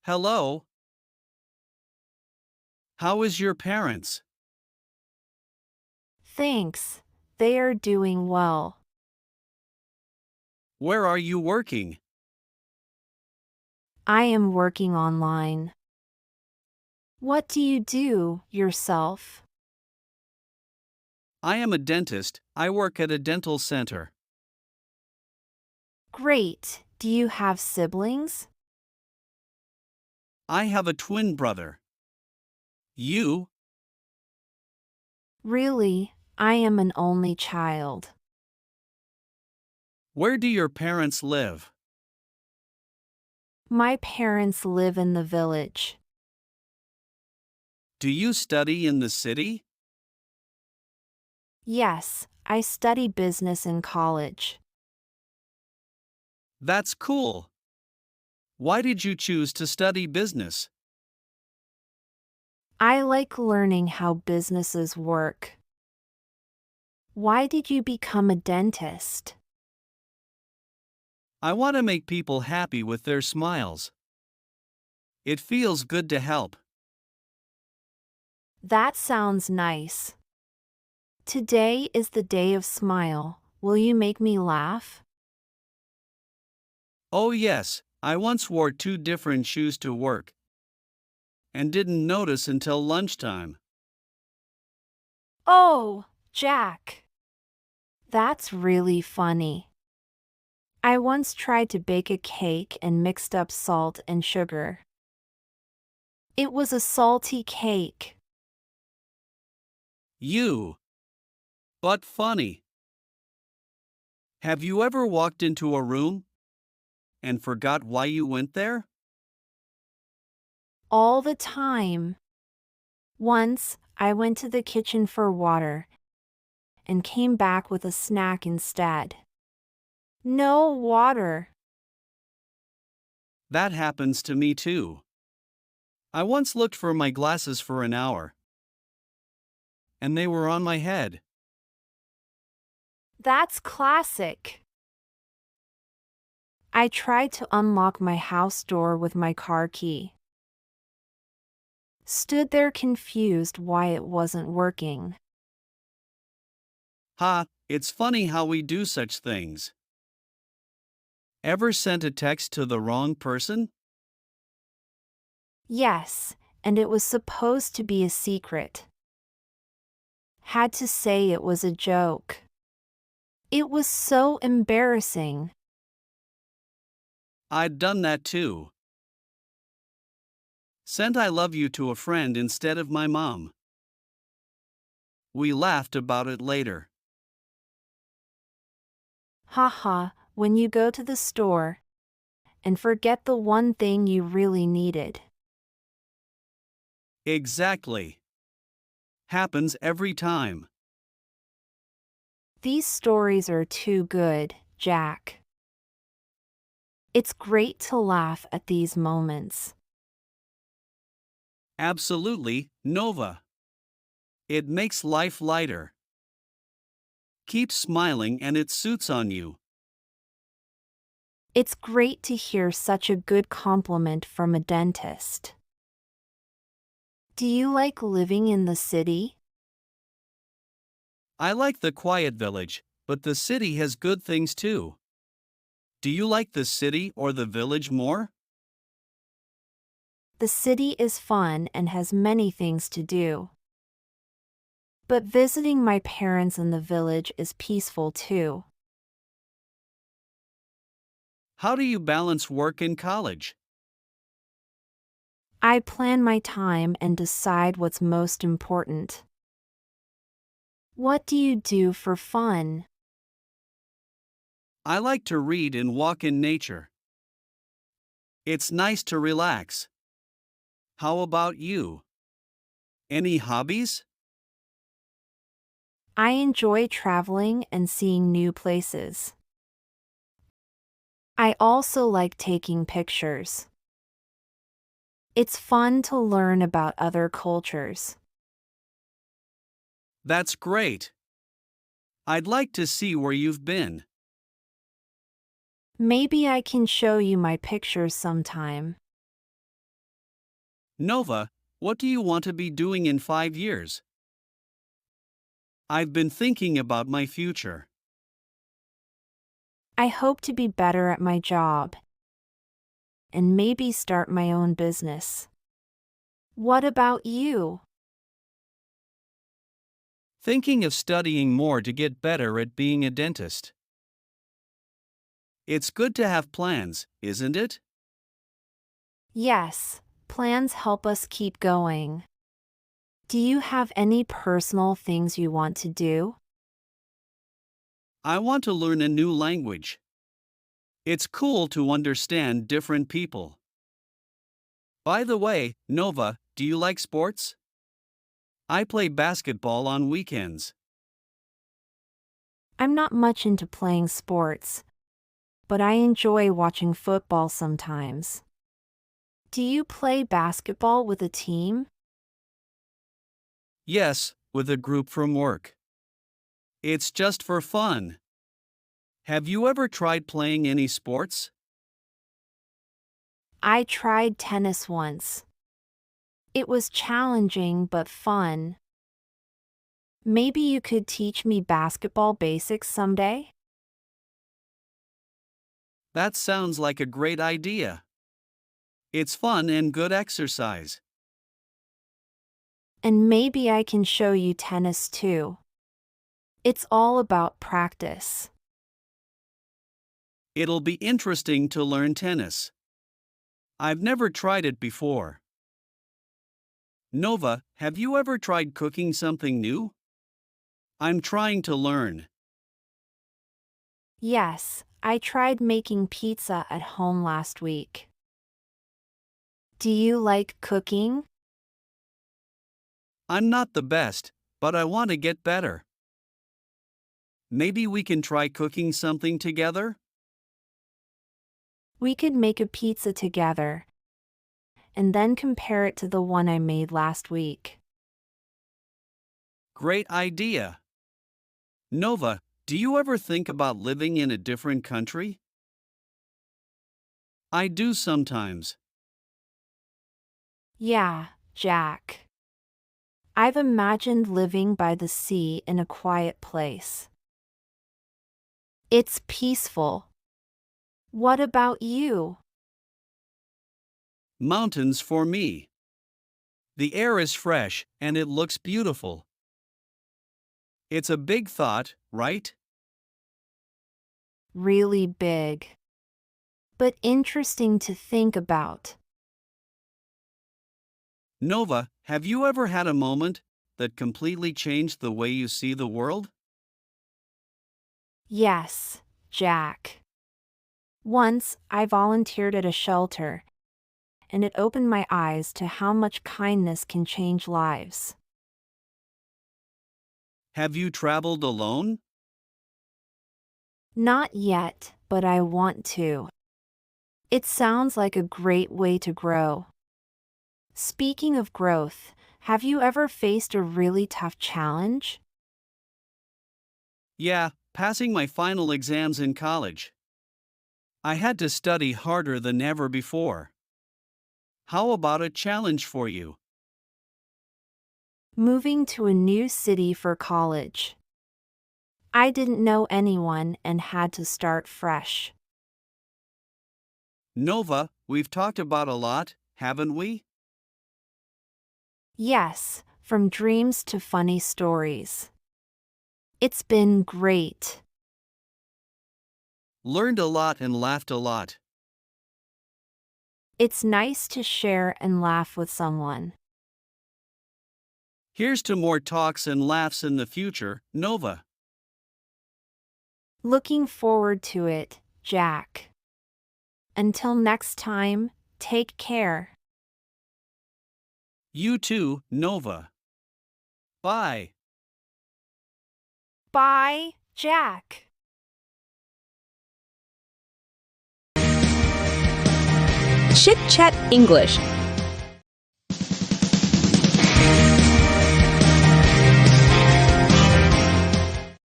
Hello, how is your parents? Thanks. They are doing well. Where are you working? I am working online. What do you do yourself? I am a dentist. I work at a dental center. Great. Do you have siblings? I have a twin brother. You? Really, I am an only child. Where do your parents live? My parents live in the village. Do you study in the city? Yes, I study business in college. That's cool. Why did you choose to study business? I like learning how businesses work. Why did you become a dentist? I want to make people happy with their smiles. It feels good to help. That sounds nice. Today is the day of smile. Will you make me laugh? Oh, yes, I once wore two different shoes to work and didn't notice until lunchtime. Oh, Jack. That's really funny. I once tried to bake a cake and mixed up salt and sugar. It was a salty cake. You. But funny. Have you ever walked into a room and forgot why you went there? All the time. Once, I went to the kitchen for water and came back with a snack instead. No water. That happens to me too. I once looked for my glasses for an hour, and they were on my head. That's classic. I tried to unlock my house door with my car key. Stood there confused why it wasn't working. Ha, it's funny how we do such things. Ever sent a text to the wrong person? Yes, and it was supposed to be a secret. Had to say it was a joke. It was so embarrassing. I'd done that too. Sent I love you to a friend instead of my mom. We laughed about it later. Haha, when you go to the store and forget the one thing you really needed. Exactly. Happens every time. These stories are too good, Jack. It's great to laugh at these moments. Absolutely, Nova. It makes life lighter. Keep smiling and it suits on you. It's great to hear such a good compliment from a dentist. Do you like living in the city? I like the quiet village, but the city has good things too. Do you like the city or the village more? The city is fun and has many things to do. But visiting my parents in the village is peaceful too. How do you balance work and college? I plan my time and decide what's most important. What do you do for fun? I like to read and walk in nature. It's nice to relax. How about you? Any hobbies? I enjoy traveling and seeing new places. I also like taking pictures. It's fun to learn about other cultures. That's great. I'd like to see where you've been. Maybe I can show you my pictures sometime. Nova, what do you want to be doing in 5 years? I've been thinking about my future. I hope to be better at my job and maybe start my own business. What about you? Thinking of studying more to get better at being a dentist. It's good to have plans, isn't it? Yes, plans help us keep going. Do you have any personal things you want to do? I want to learn a new language. It's cool to understand different people. By the way, Nova, do you like sports? I play basketball on weekends. I'm not much into playing sports, but I enjoy watching football sometimes. Do you play basketball with a team? Yes, with a group from work. It's just for fun. Have you ever tried playing any sports? I tried tennis once. It was challenging but fun. Maybe you could teach me basketball basics someday? That sounds like a great idea. It's fun and good exercise. And maybe I can show you tennis too. It's all about practice. It'll be interesting to learn tennis. I've never tried it before. Nova, have you ever tried cooking something new? I'm trying to learn. Yes, I tried making pizza at home last week. Do you like cooking? I'm not the best, but I want to get better. Maybe we can try cooking something together? We could make a pizza together and then compare it to the one I made last week. Great idea. Nova, do you ever think about living in a different country? I do sometimes. Yeah, Jack. I've imagined living by the sea in a quiet place. It's peaceful. What about you? Mountains for me. The air is fresh and it looks beautiful. It's a big thought, right? Really big. But interesting to think about. Nova, have you ever had a moment that completely changed the way you see the world? Yes, Jack. Once, I volunteered at a shelter, and it opened my eyes to how much kindness can change lives. Have you traveled alone? Not yet, but I want to. It sounds like a great way to grow. Speaking of growth, have you ever faced a really tough challenge? Yeah, passing my final exams in college. I had to study harder than ever before. How about a challenge for you? Moving to a new city for college. I didn't know anyone and had to start fresh. Nova, we've talked about a lot, haven't we? Yes, from dreams to funny stories. It's been great. Learned a lot and laughed a lot. It's nice to share and laugh with someone. Here's to more talks and laughs in the future, Nova. Looking forward to it, Jack. Until next time, take care. You too, Nova. Bye. Bye, Jack. Chitchat English